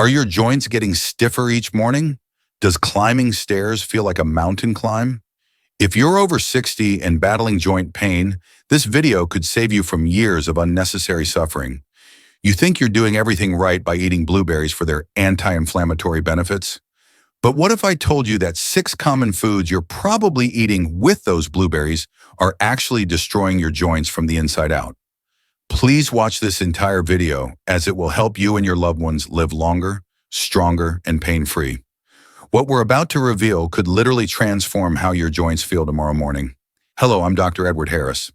Are your joints getting stiffer each morning? Does climbing stairs feel like a mountain climb? If you're over 60 and battling joint pain, this video could save you from years of unnecessary suffering. You think you're doing everything right by eating blueberries for their anti-inflammatory benefits? But what if I told you that 6 common foods you're probably eating with those blueberries are actually destroying your joints from the inside out? Please watch this entire video as it will help you and your loved ones live longer, stronger, and pain-free. What we're about to reveal could literally transform how your joints feel tomorrow morning. Hello, I'm Dr. Edward Harris.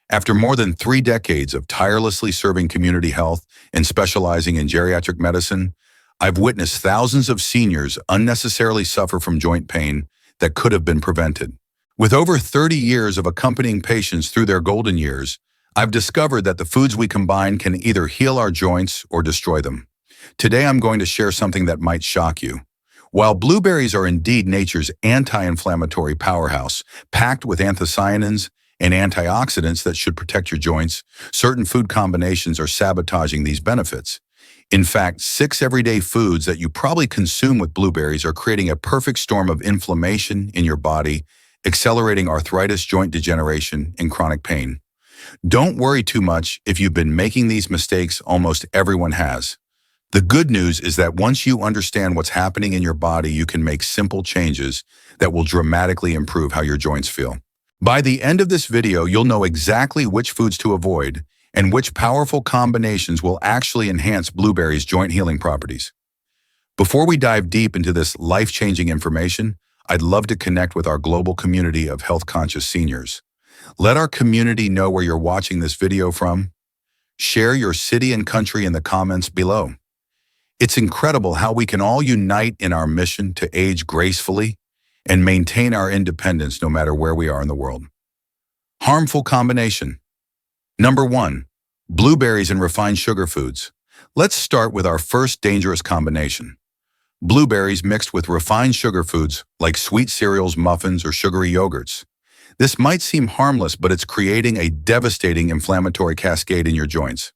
After more than 3 decades of tirelessly serving community health and specializing in geriatric medicine, I've witnessed thousands of seniors unnecessarily suffer from joint pain that could have been prevented. With over 30 years of accompanying patients through their golden years, I've discovered that the foods we combine can either heal our joints or destroy them. Today, I'm going to share something that might shock you. While blueberries are indeed nature's anti-inflammatory powerhouse, packed with anthocyanins and antioxidants that should protect your joints, certain food combinations are sabotaging these benefits. In fact, 6 everyday foods that you probably consume with blueberries are creating a perfect storm of inflammation in your body, accelerating arthritis, joint degeneration, and chronic pain. Don't worry too much if you've been making these mistakes. Almost everyone has. The good news is that once you understand what's happening in your body, you can make simple changes that will dramatically improve how your joints feel. By the end of this video, you'll know exactly which foods to avoid and which powerful combinations will actually enhance blueberries' joint healing properties. Before we dive deep into this life-changing information, I'd love to connect with our global community of health-conscious seniors. Let our community know where you're watching this video from. Share your city and country in the comments below. It's incredible how we can all unite in our mission to age gracefully and maintain our independence no matter where we are in the world. Harmful combination. Number 1, blueberries and refined sugar foods. Let's start with our first dangerous combination. Blueberries mixed with refined sugar foods like sweet cereals, muffins, or sugary yogurts. This might seem harmless, but it's creating a devastating inflammatory cascade in your joints.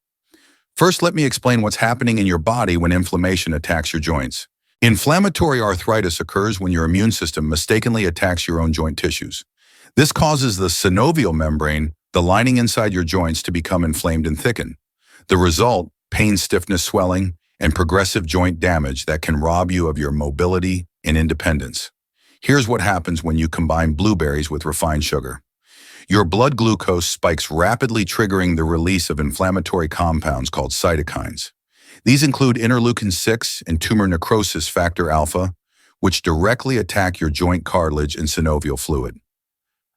First, let me explain what's happening in your body when inflammation attacks your joints. Inflammatory arthritis occurs when your immune system mistakenly attacks your own joint tissues. This causes the synovial membrane, the lining inside your joints, to become inflamed and thicken. The result, pain, stiffness, swelling, and progressive joint damage that can rob you of your mobility and independence. Here's what happens when you combine blueberries with refined sugar. Your blood glucose spikes rapidly, triggering the release of inflammatory compounds called cytokines. These include interleukin-6 and tumor necrosis factor alpha, which directly attack your joint cartilage and synovial fluid.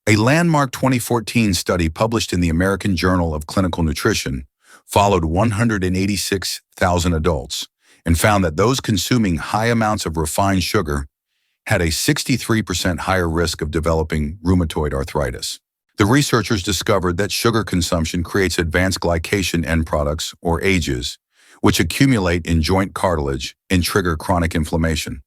A landmark 2014 study published in the American Journal of Clinical Nutrition followed 186,000 adults and found that those consuming high amounts of refined sugar had a 63% higher risk of developing rheumatoid arthritis. The researchers discovered that sugar consumption creates advanced glycation end products, or AGEs, which accumulate in joint cartilage and trigger chronic inflammation.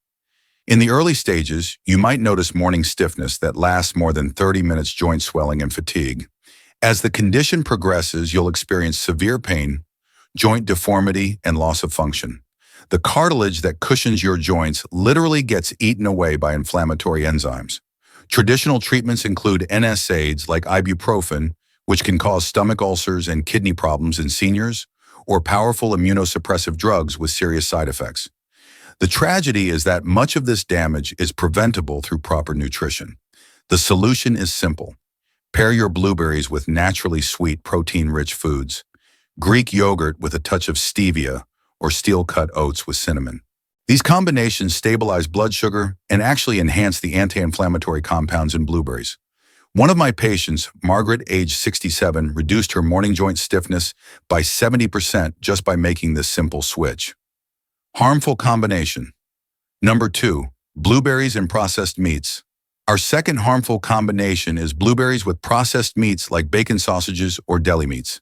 In the early stages, you might notice morning stiffness that lasts more than 30 minutes, joint swelling, and fatigue. As the condition progresses, you'll experience severe pain, joint deformity, and loss of function. The cartilage that cushions your joints literally gets eaten away by inflammatory enzymes. Traditional treatments include NSAIDs like ibuprofen, which can cause stomach ulcers and kidney problems in seniors, or powerful immunosuppressive drugs with serious side effects. The tragedy is that much of this damage is preventable through proper nutrition. The solution is simple. Pair your blueberries with naturally sweet, protein-rich foods, Greek yogurt with a touch of stevia, or steel-cut oats with cinnamon. These combinations stabilize blood sugar and actually enhance the anti-inflammatory compounds in blueberries. One of my patients, Margaret, age 67, reduced her morning joint stiffness by 70% just by making this simple switch. Harmful combination. Number 2, blueberries and processed meats. Our second harmful combination is blueberries with processed meats like bacon sausages or deli meats.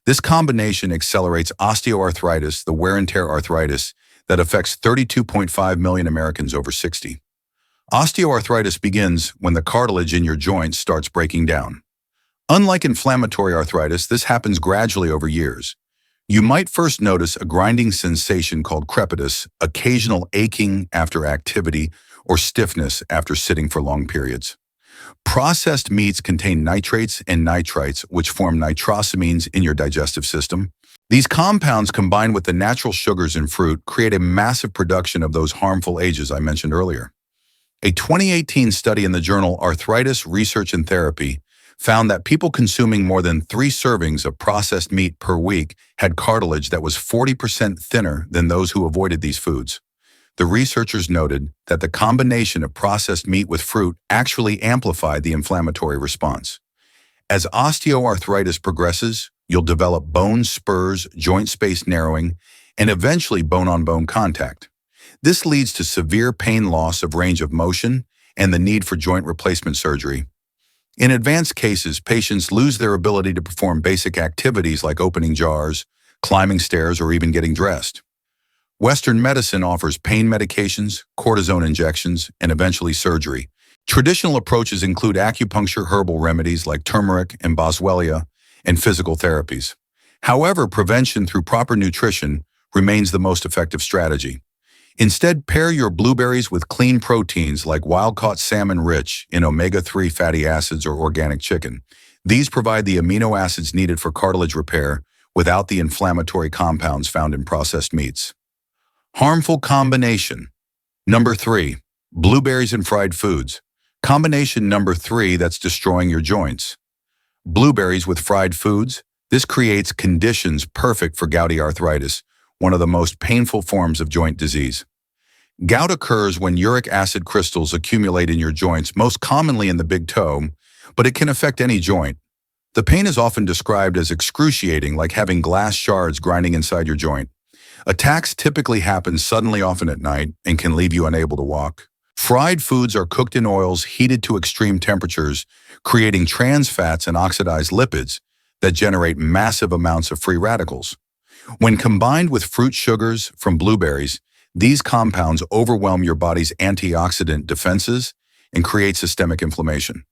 This combination accelerates osteoarthritis, the wear and tear arthritis that affects 32.5 million Americans over 60. Osteoarthritis begins when the cartilage in your joints starts breaking down. Unlike inflammatory arthritis, this happens gradually over years. You might first notice a grinding sensation called crepitus, occasional aching after activity, or stiffness after sitting for long periods. Processed meats contain nitrates and nitrites, which form nitrosamines in your digestive system. These compounds, combined with the natural sugars in fruit, create a massive production of those harmful agents I mentioned earlier. A 2018 study in the journal Arthritis Research and Therapy found that people consuming more than 3 servings of processed meat per week had cartilage that was 40% thinner than those who avoided these foods. The researchers noted that the combination of processed meat with fruit actually amplified the inflammatory response. As osteoarthritis progresses, you'll develop bone spurs, joint space narrowing, and eventually bone-on-bone contact. This leads to severe pain loss of range of motion and the need for joint replacement surgery. In advanced cases, patients lose their ability to perform basic activities like opening jars, climbing stairs, or even getting dressed. Western medicine offers pain medications, cortisone injections, and eventually surgery. Traditional approaches include acupuncture, herbal remedies like turmeric and boswellia, and physical therapies. However, prevention through proper nutrition remains the most effective strategy. Instead, pair your blueberries with clean proteins like wild-caught salmon rich in omega-3 fatty acids or organic chicken. These provide the amino acids needed for cartilage repair without the inflammatory compounds found in processed meats. Harmful combination. Number 3. Blueberries and fried foods. Combination number 3 that's destroying your joints. Blueberries with fried foods. This creates conditions perfect for gouty arthritis, one of the most painful forms of joint disease. Gout occurs when uric acid crystals accumulate in your joints, most commonly in the big toe, but it can affect any joint. The pain is often described as excruciating, like having glass shards grinding inside your joint. Attacks typically happen suddenly, often at night, and can leave you unable to walk. Fried foods are cooked in oils heated to extreme temperatures, creating trans fats and oxidized lipids that generate massive amounts of free radicals. When combined with fruit sugars from blueberries, these compounds overwhelm your body's antioxidant defenses and create systemic inflammation.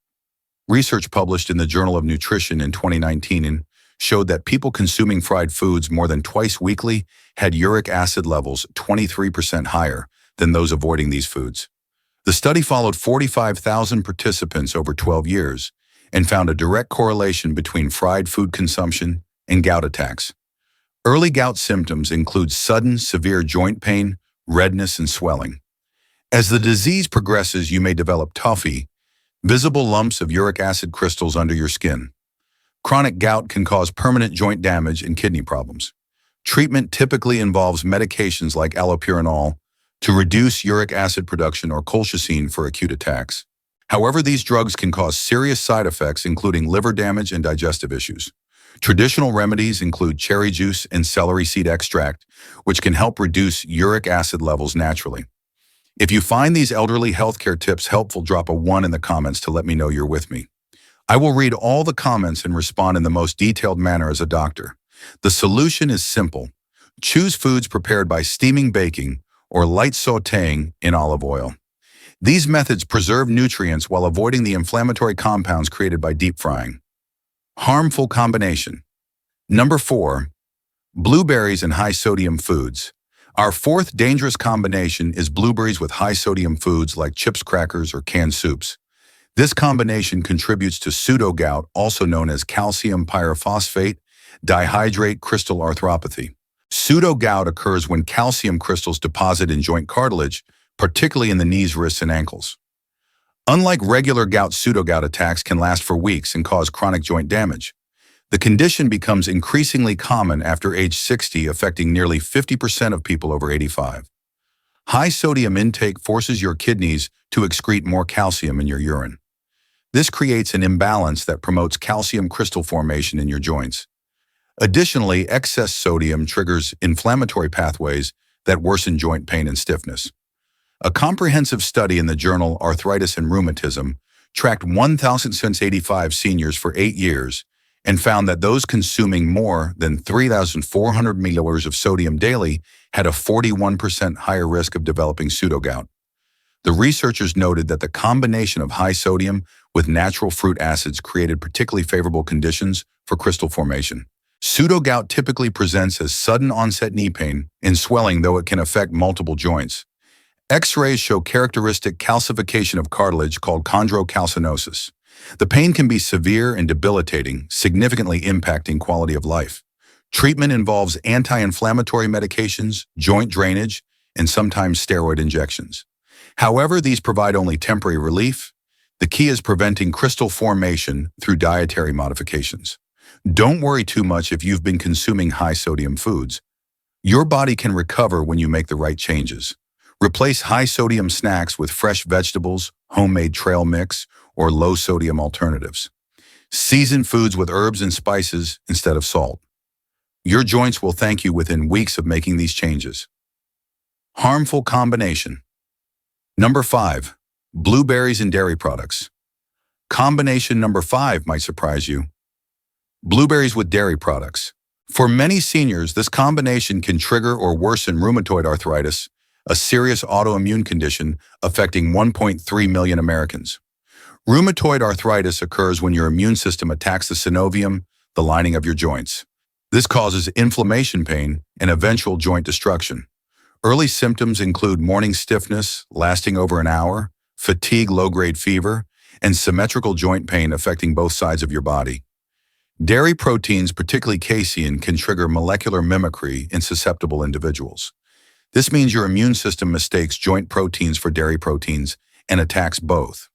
Research published in the Journal of Nutrition in 2019 showed that people consuming fried foods more than twice weekly had uric acid levels 23% higher than those avoiding these foods. The study followed 45,000 participants over 12 years and found a direct correlation between fried food consumption and gout attacks. Early gout symptoms include sudden, severe joint pain, redness, and swelling. As the disease progresses, you may develop toughy, visible lumps of uric acid crystals under your skin. Chronic gout can cause permanent joint damage and kidney problems. Treatment typically involves medications like allopurinol to reduce uric acid production or colchicine for acute attacks. However, these drugs can cause serious side effects, including liver damage and digestive issues. Traditional remedies include cherry juice and celery seed extract, which can help reduce uric acid levels naturally. If you find these elderly healthcare tips helpful, drop a 1 in the comments to let me know you're with me. I will read all the comments and respond in the most detailed manner as a doctor. The solution is simple. Choose foods prepared by steaming, baking, or light sautéing in olive oil. These methods preserve nutrients while avoiding the inflammatory compounds created by deep frying. Harmful combination. Number 4. Blueberries and high-sodium foods. Our 4th dangerous combination is blueberries with high-sodium foods like chips, crackers, or canned soups. This combination contributes to pseudo-gout, also known as calcium pyrophosphate dihydrate crystal arthropathy. Pseudo-gout occurs when calcium crystals deposit in joint cartilage, particularly in the knees, wrists, and ankles. Unlike regular gout, pseudo-gout attacks can last for weeks and cause chronic joint damage. The condition becomes increasingly common after age 60, affecting nearly 50% of people over 85. High sodium intake forces your kidneys to excrete more calcium in your urine. This creates an imbalance that promotes calcium crystal formation in your joints. Additionally, excess sodium triggers inflammatory pathways that worsen joint pain and stiffness. A comprehensive study in the journal Arthritis and Rheumatism tracked 1,085 seniors for 8 years and found that those consuming more than 3,400 milliliters of sodium daily had a 41% higher risk of developing pseudogout. The researchers noted that the combination of high sodium with natural fruit acids created particularly favorable conditions for crystal formation. Pseudo-gout typically presents as sudden onset knee pain and swelling, though it can affect multiple joints. X-rays show characteristic calcification of cartilage called chondrocalcinosis. The pain can be severe and debilitating, significantly impacting quality of life. Treatment involves anti-inflammatory medications, joint drainage, and sometimes steroid injections. However, these provide only temporary relief. The key is preventing crystal formation through dietary modifications. Don't worry too much if you've been consuming high-sodium foods. Your body can recover when you make the right changes. Replace high-sodium snacks with fresh vegetables, homemade trail mix, or low-sodium alternatives. Season foods with herbs and spices instead of salt. Your joints will thank you within weeks of making these changes. Harmful combination. Number 5. Blueberries and dairy products. Combination number 5 might surprise you. Blueberries with dairy products. For many seniors, this combination can trigger or worsen rheumatoid arthritis, a serious autoimmune condition affecting 1.3 million Americans. Rheumatoid arthritis occurs when your immune system attacks the synovium, the lining of your joints. This causes inflammation, pain, and eventual joint destruction. Early symptoms include morning stiffness lasting over an hour, fatigue, low-grade fever, and symmetrical joint pain affecting both sides of your body. Dairy proteins, particularly casein, can trigger molecular mimicry in susceptible individuals. This means your immune system mistakes joint proteins for dairy proteins and attacks both.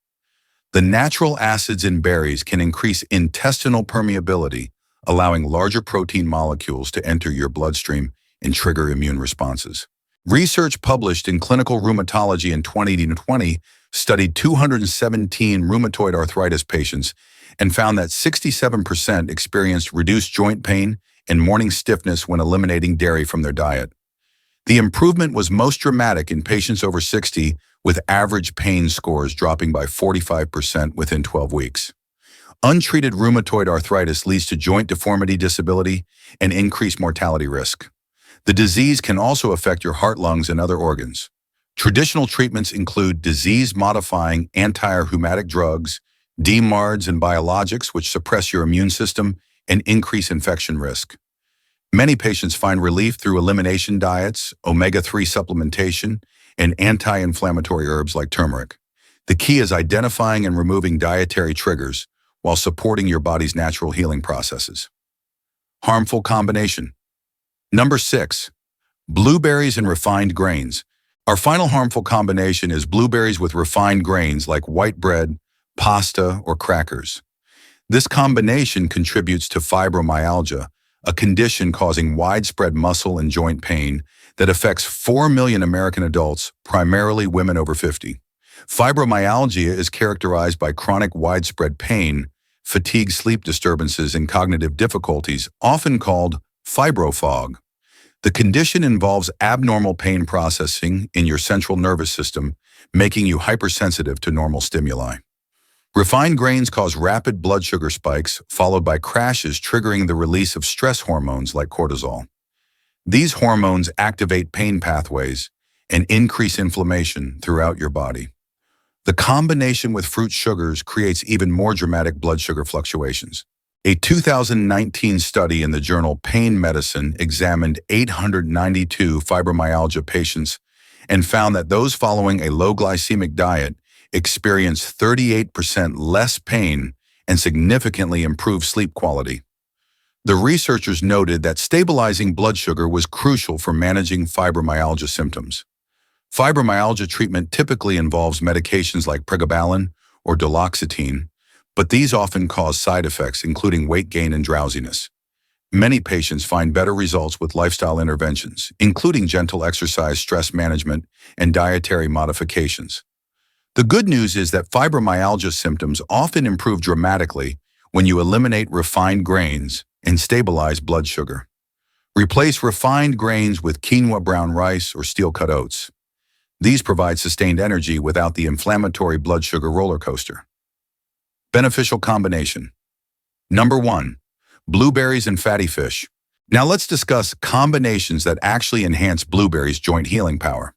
The natural acids in berries can increase intestinal permeability, allowing larger protein molecules to enter your bloodstream and trigger immune responses. Research published in Clinical Rheumatology in 2020 studied 217 rheumatoid arthritis patients and found that 67% experienced reduced joint pain and morning stiffness when eliminating dairy from their diet. The improvement was most dramatic in patients over 60, with average pain scores dropping by 45% within 12 weeks. Untreated rheumatoid arthritis leads to joint deformity, disability, and increased mortality risk. The disease can also affect your heart, lungs, and other organs. Traditional treatments include disease-modifying anti-rheumatic drugs, DMARDs, and biologics, which suppress your immune system and increase infection risk. Many patients find relief through elimination diets, omega-3 supplementation, and anti-inflammatory herbs like turmeric. The key is identifying and removing dietary triggers while supporting your body's natural healing processes. Harmful combination. Number 6. Blueberries and refined grains. Our final harmful combination is blueberries with refined grains like white bread, pasta, or crackers. This combination contributes to fibromyalgia, a condition causing widespread muscle and joint pain that affects 4 million American adults, primarily women over 50. Fibromyalgia is characterized by chronic widespread pain, fatigue, sleep disturbances, and cognitive difficulties, often called fibrofog. The condition involves abnormal pain processing in your central nervous system, making you hypersensitive to normal stimuli. Refined grains cause rapid blood sugar spikes, followed by crashes triggering the release of stress hormones like cortisol. These hormones activate pain pathways and increase inflammation throughout your body. The combination with fruit sugars creates even more dramatic blood sugar fluctuations. A 2019 study in the journal Pain Medicine examined 892 fibromyalgia patients and found that those following a low glycemic diet experienced 38% less pain and significantly improved sleep quality. The researchers noted that stabilizing blood sugar was crucial for managing fibromyalgia symptoms. Fibromyalgia treatment typically involves medications like pregabalin or duloxetine, but these often cause side effects, including weight gain and drowsiness. Many patients find better results with lifestyle interventions, including gentle exercise, stress management, and dietary modifications. The good news is that fibromyalgia symptoms often improve dramatically when you eliminate refined grains and stabilize blood sugar. Replace refined grains with quinoa, brown rice, or steel-cut oats. These provide sustained energy without the inflammatory blood sugar roller coaster. Beneficial combination. Number 1. Blueberries and fatty fish. Now let's discuss combinations that actually enhance blueberries' joint healing power.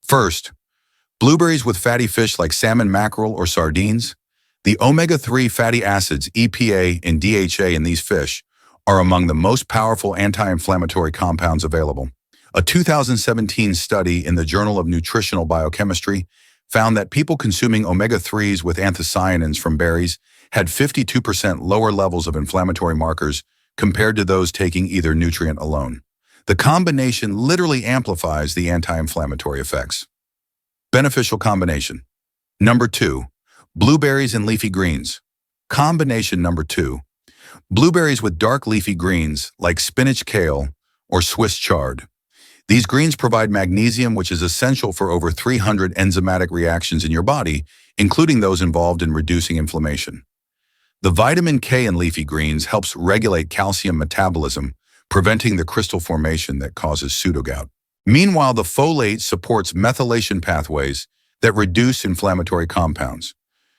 First, blueberries with fatty fish like salmon, mackerel, or sardines. The omega-3 fatty acids EPA and DHA in these fish are among the most powerful anti-inflammatory compounds available. A 2017 study in the Journal of Nutritional Biochemistry found that people consuming omega-3s with anthocyanins from berries had 52% lower levels of inflammatory markers compared to those taking either nutrient alone. The combination literally amplifies the anti-inflammatory effects. Beneficial combination. Number 2. Blueberries and leafy greens. Combination number 2. Blueberries with dark leafy greens like spinach kale or Swiss chard. These greens provide magnesium, which is essential for over 300 enzymatic reactions in your body, including those involved in reducing inflammation. The vitamin K in leafy greens helps regulate calcium metabolism, preventing the crystal formation that causes pseudogout. Meanwhile, the folate supports methylation pathways that reduce inflammatory compounds.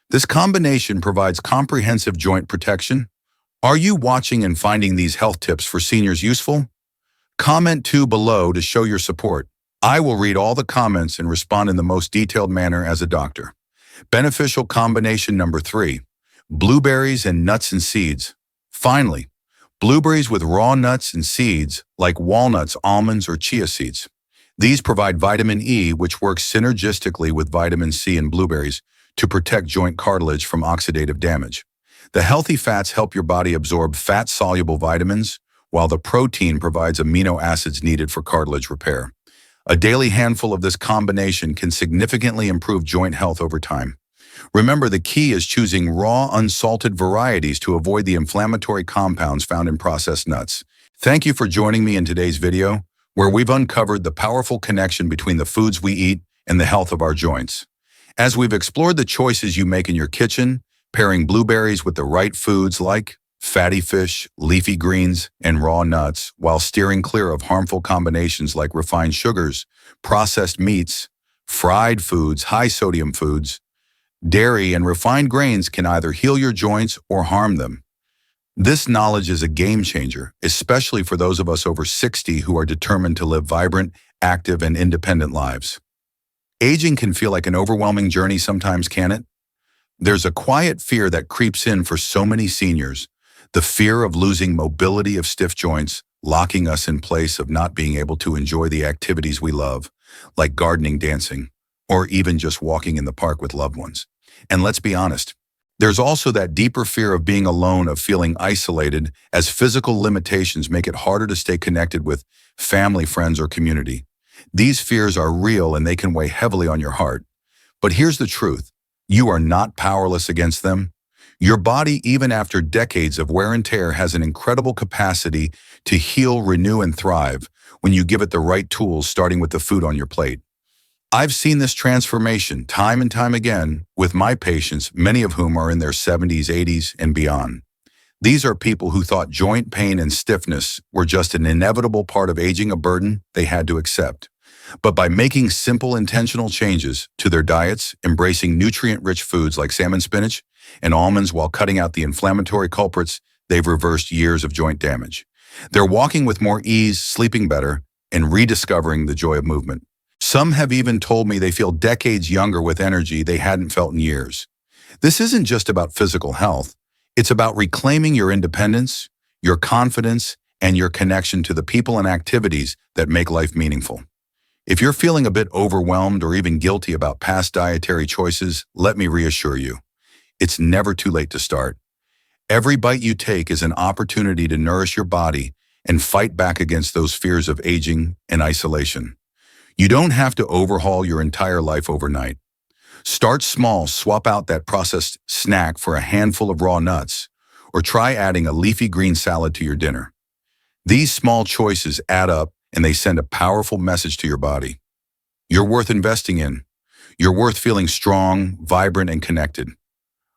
This combination provides comprehensive joint protection. Are you watching and finding these health tips for seniors useful? Comment 2 below to show your support. I will read all the comments and respond in the most detailed manner as a doctor. Beneficial combination number 3. Blueberries and nuts and seeds. Finally, blueberries with raw nuts and seeds like walnuts, almonds, or chia seeds. These provide vitamin E, which works synergistically with vitamin C in blueberries to protect joint cartilage from oxidative damage. The healthy fats help your body absorb fat-soluble vitamins, while the protein provides amino acids needed for cartilage repair. A daily handful of this combination can significantly improve joint health over time. Remember, the key is choosing raw, unsalted varieties to avoid the inflammatory compounds found in processed nuts. Thank you for joining me in today's video, where we've uncovered the powerful connection between the foods we eat and the health of our joints. As we've explored the choices you make in your kitchen, pairing blueberries with the right foods like fatty fish, leafy greens, and raw nuts, while steering clear of harmful combinations like refined sugars, processed meats, fried foods, high-sodium foods, dairy, and refined grains can either heal your joints or harm them. This knowledge is a game changer, especially for those of us over 60 who are determined to live vibrant, active, and independent lives. Aging can feel like an overwhelming journey sometimes, can it? There's a quiet fear that creeps in for so many seniors, the fear of losing mobility of stiff joints, locking us in place of not being able to enjoy the activities we love, like gardening, dancing, or even just walking in the park with loved ones. And let's be honest, there's also that deeper fear of being alone, of feeling isolated, as physical limitations make it harder to stay connected with family, friends, or community. These fears are real and they can weigh heavily on your heart. But here's the truth. You are not powerless against them. Your body, even after decades of wear and tear, has an incredible capacity to heal, renew, and thrive when you give it the right tools, starting with the food on your plate. I've seen this transformation time and time again with my patients, many of whom are in their 70s, 80s, and beyond. These are people who thought joint pain and stiffness were just an inevitable part of aging, a burden they had to accept. But by making simple, intentional changes to their diets, embracing nutrient-rich foods like salmon, spinach, and almonds while cutting out the inflammatory culprits, they've reversed years of joint damage. They're walking with more ease, sleeping better, and rediscovering the joy of movement. Some have even told me they feel decades younger with energy they hadn't felt in years. This isn't just about physical health. It's about reclaiming your independence, your confidence, and your connection to the people and activities that make life meaningful. If you're feeling a bit overwhelmed or even guilty about past dietary choices, let me reassure you. It's never too late to start. Every bite you take is an opportunity to nourish your body and fight back against those fears of aging and isolation. You don't have to overhaul your entire life overnight. Start small, swap out that processed snack for a handful of raw nuts, or try adding a leafy green salad to your dinner. These small choices add up and they send a powerful message to your body. You're worth investing in. You're worth feeling strong, vibrant, and connected.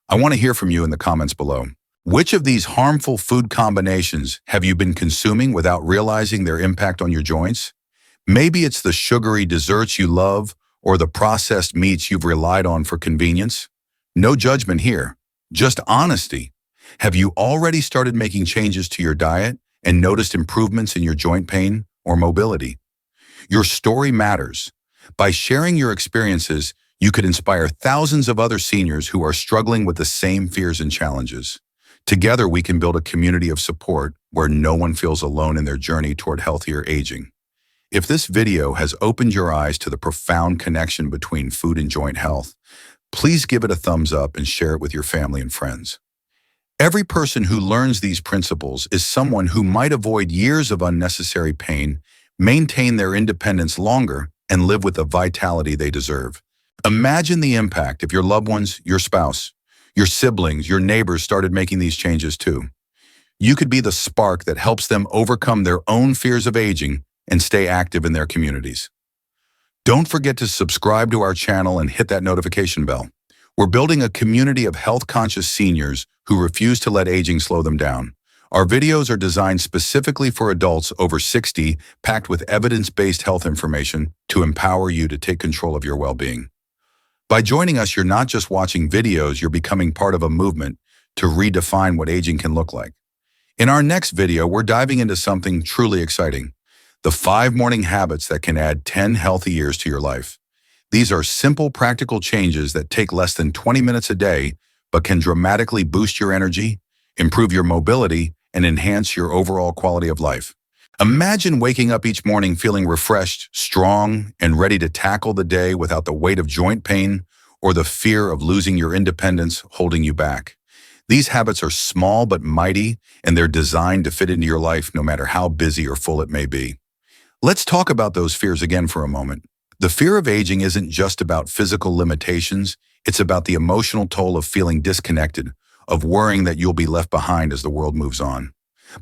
I want to hear from you in the comments below. Which of these harmful food combinations have you been consuming without realizing their impact on your joints? Maybe it's the sugary desserts you love or the processed meats you've relied on for convenience. No judgment here, just honesty. Have you already started making changes to your diet and noticed improvements in your joint pain or mobility? Your story matters. By sharing your experiences, you could inspire thousands of other seniors who are struggling with the same fears and challenges. Together, we can build a community of support where no one feels alone in their journey toward healthier aging. If this video has opened your eyes to the profound connection between food and joint health, please give it a thumbs up and share it with your family and friends. Every person who learns these principles is someone who might avoid years of unnecessary pain, maintain their independence longer, and live with the vitality they deserve. Imagine the impact if your loved ones, your spouse, your siblings, your neighbors started making these changes too. You could be the spark that helps them overcome their own fears of aging and stay active in their communities. Don't forget to subscribe to our channel and hit that notification bell. We're building a community of health-conscious seniors who refuse to let aging slow them down. Our videos are designed specifically for adults over 60, packed with evidence-based health information to empower you to take control of your well-being. By joining us, you're not just watching videos, you're becoming part of a movement to redefine what aging can look like. In our next video, we're diving into something truly exciting: the 5 morning habits that can add 10 healthy years to your life. These are simple, practical changes that take less than 20 minutes a day, but can dramatically boost your energy, improve your mobility, and enhance your overall quality of life. Imagine waking up each morning feeling refreshed, strong, and ready to tackle the day without the weight of joint pain or the fear of losing your independence holding you back. These habits are small but mighty, and they're designed to fit into your life no matter how busy or full it may be. Let's talk about those fears again for a moment. The fear of aging isn't just about physical limitations, it's about the emotional toll of feeling disconnected, of worrying that you'll be left behind as the world moves on.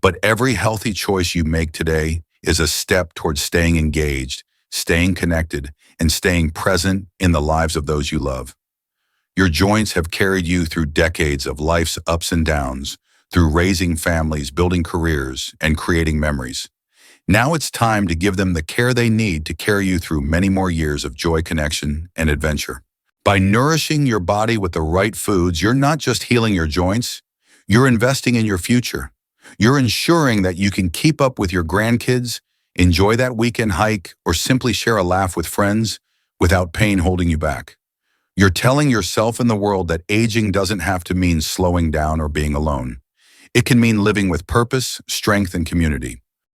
But every healthy choice you make today is a step towards staying engaged, staying connected, and staying present in the lives of those you love. Your joints have carried you through decades of life's ups and downs, through raising families, building careers, and creating memories. Now it's time to give them the care they need to carry you through many more years of joy, connection, and adventure. By nourishing your body with the right foods, you're not just healing your joints, you're investing in your future. You're ensuring that you can keep up with your grandkids, enjoy that weekend hike, or simply share a laugh with friends without pain holding you back. You're telling yourself and the world that aging doesn't have to mean slowing down or being alone. It can mean living with purpose, strength, and community.